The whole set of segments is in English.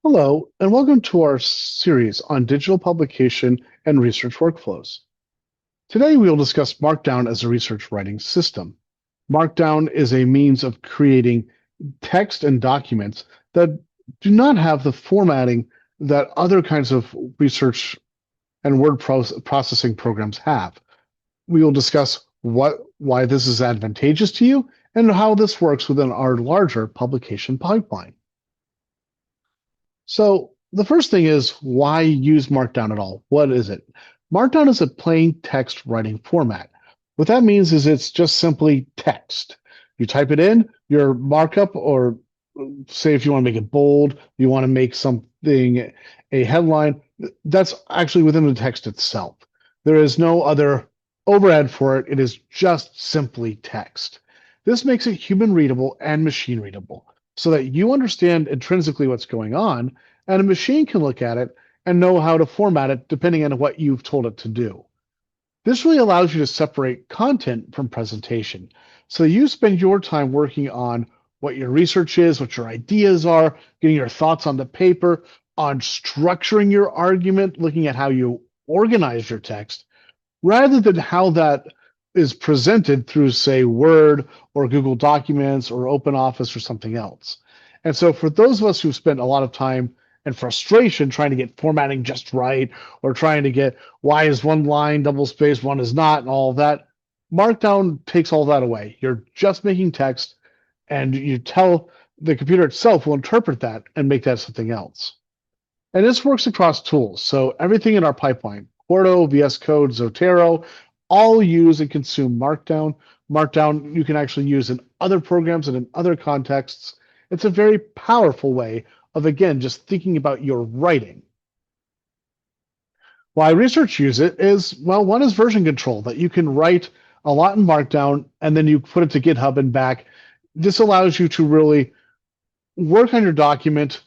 Hello, and welcome to our series on digital publication and research workflows. Today, we will discuss Markdown as a research writing system. Markdown is a means of creating text and documents that do not have the formatting that other kinds of research and processing programs have. We will discuss why this is advantageous to you and how this works within our larger publication pipeline. So the first thing is, why use Markdown at all? What is it? Markdown is a plain text writing format. What that means is it's just simply text. You type it in, your markup, or say if you want to make it bold, you want to make something a headline, that's actually within the text itself. There is no other overhead for it. It is just simply text. This makes it human readable and machine readable so that you understand intrinsically what's going on, and a machine can look at it and know how to format it depending on what you've told it to do. This really allows you to separate content from presentation. So you spend your time working on what your research is, what your ideas are, getting your thoughts on the paper, on structuring your argument, looking at how you organize your text, rather than how that is presented through, say, Word or Google Documents or OpenOffice or something else. And so for those of us who've spent a lot of time and frustration trying to get formatting just right, or trying to get why is one line double spaced, one is not, and all of that, Markdown takes all that away. You're just making text, and you tell the computer itself will interpret that and make that something else. And this works across tools. So everything in our pipeline, Quarto, VS Code, Zotero, all use and consume Markdown. Markdown you can actually use in other programs and in other contexts. It's a very powerful way of, again, just thinking about your writing. Why research use it is, well, one is version control, that you can write a lot in Markdown and then you put it to GitHub and back. This allows you to really work on your document,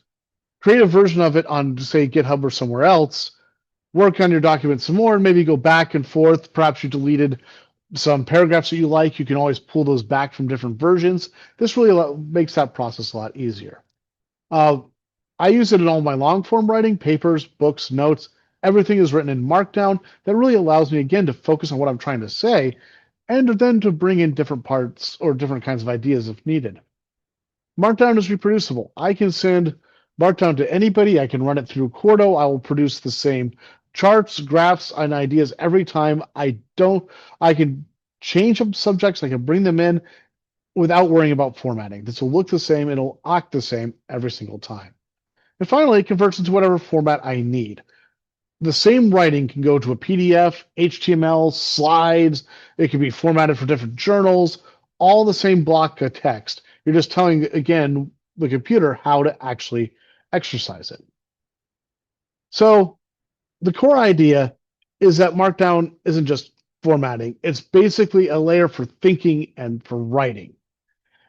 create a version of it on, say, GitHub or somewhere else, work on your document some more, and maybe go back and forth. Perhaps you deleted some paragraphs that you like. You can always pull those back from different versions. This really makes that process a lot easier. I use it in all my long form writing, papers, books, notes. Everything is written in Markdown. That really allows me, again, to focus on what I'm trying to say and then to bring in different parts or different kinds of ideas if needed. Markdown is reproducible. I can send Markdown to anybody. I can run it through Quarto. I will produce the same charts, graphs, and ideas every time. I can change some subjects. I can bring them in without worrying about formatting. This will look the same. It'll act the same every single time. And finally, it converts into whatever format I need. The same writing can go to a PDF, HTML, slides. It can be formatted for different journals, all the same block of text. You're just telling, again, the computer how to actually exercise it. So the core idea is that Markdown isn't just formatting. It's basically a layer for thinking and for writing.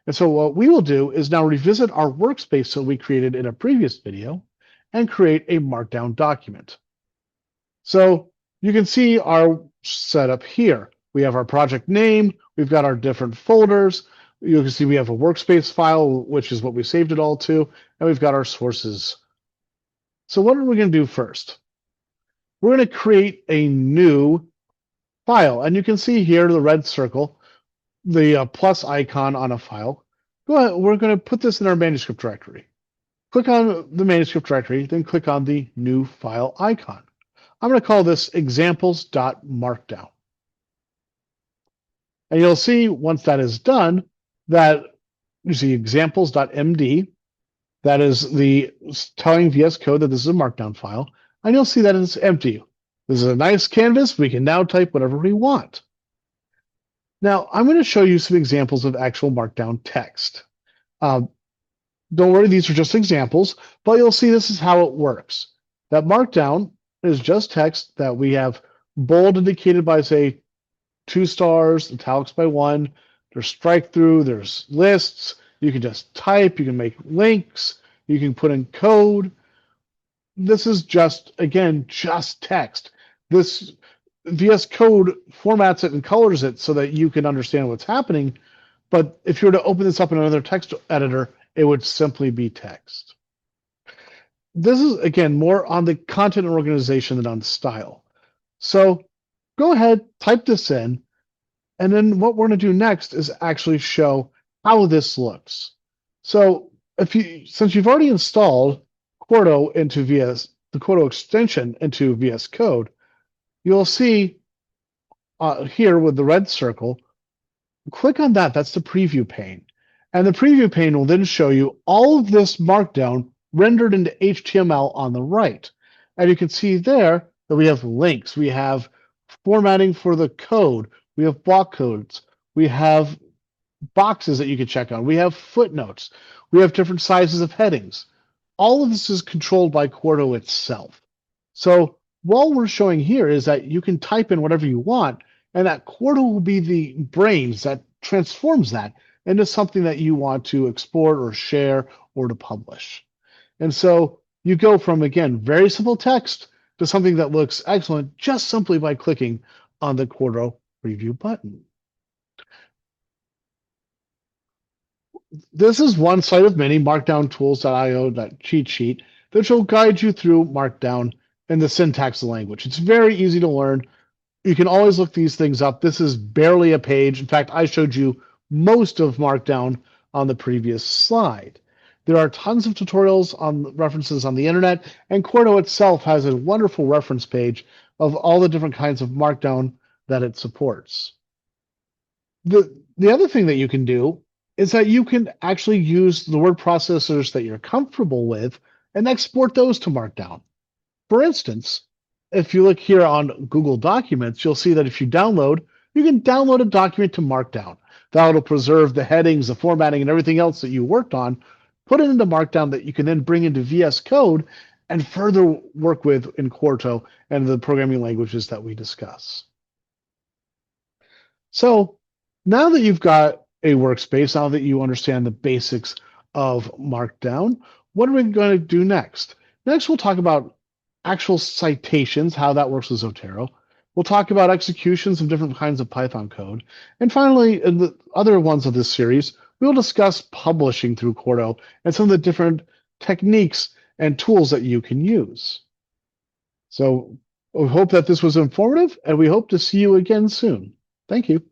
And so what we will do is now revisit our workspace that we created in a previous video and create a Markdown document. So you can see our setup here. We have our project name. We've got our different folders. You can see we have a workspace file, which is what we saved it all to, and we've got our sources. So what are we going to do first? We're going to create a new file, and you can see here the red circle, the plus icon on a file. Go ahead. We're going to put this in our manuscript directory. Click on the manuscript directory, then click on the new file icon. I'm going to call this examples.markdown. And you'll see once that is done that you see examples.md. That is the telling VS Code that this is a Markdown file. And you'll see that it's empty. This is a nice canvas. We can now type whatever we want. Now, I'm going to show you some examples of actual Markdown text. Don't worry, these are just examples, but you'll see this is how it works. That Markdown is just text that we have bold indicated by, say, 2 stars, italics by 1. There's strike through, there's lists. You can just type, you can make links, you can put in code. This is just, again, just text. This VS Code formats it and colors it so that you can understand what's happening. But if you were to open this up in another text editor, it would simply be text. this is, again, more on the content and organization than on the style. So go ahead, type this in, and then what we're going to do next is actually show how this looks. So since you've already installed Quarto into the Quarto extension into VS Code, you'll see here with the red circle, click on that. That's the preview pane. And the preview pane will then show you all of this Markdown rendered into HTML on the right. And you can see there that we have links, we have formatting for the code, we have block codes, we have boxes that you can check on, we have footnotes, we have different sizes of headings. All of this is controlled by Quarto itself. So what we're showing here is that you can type in whatever you want, and that Quarto will be the brains that transforms that into something that you want to export or share or to publish. And so you go from, again, very simple text to something that looks excellent just simply by clicking on the Quarto preview button. This is one site of many, markdowntools.io, that cheat sheet, that will guide you through Markdown and the syntax of the language. It's very easy to learn. You can always look these things up. This is barely a page. In fact, I showed you most of Markdown on the previous slide. There are tons of tutorials on references on the internet, and Quarto itself has a wonderful reference page of all the different kinds of Markdown that it supports. The other thing that you can do is that you can actually use the word processors that you're comfortable with and export those to Markdown. For instance, if you look here on Google Documents, you'll see that if you can download a document to Markdown. That'll preserve the headings, the formatting, and everything else that you worked on, put it into Markdown that you can then bring into VS Code and further work with in Quarto and the programming languages that we discuss. So now that you've got a workspace, now that you understand the basics of Markdown, what are we going to do next? Next, we'll talk about actual citations, how that works with Zotero. We'll talk about executions of different kinds of Python code. And finally, in the other ones of this series, we'll discuss publishing through Quarto and some of the different techniques and tools that you can use. So we hope that this was informative, and we hope to see you again soon. Thank you.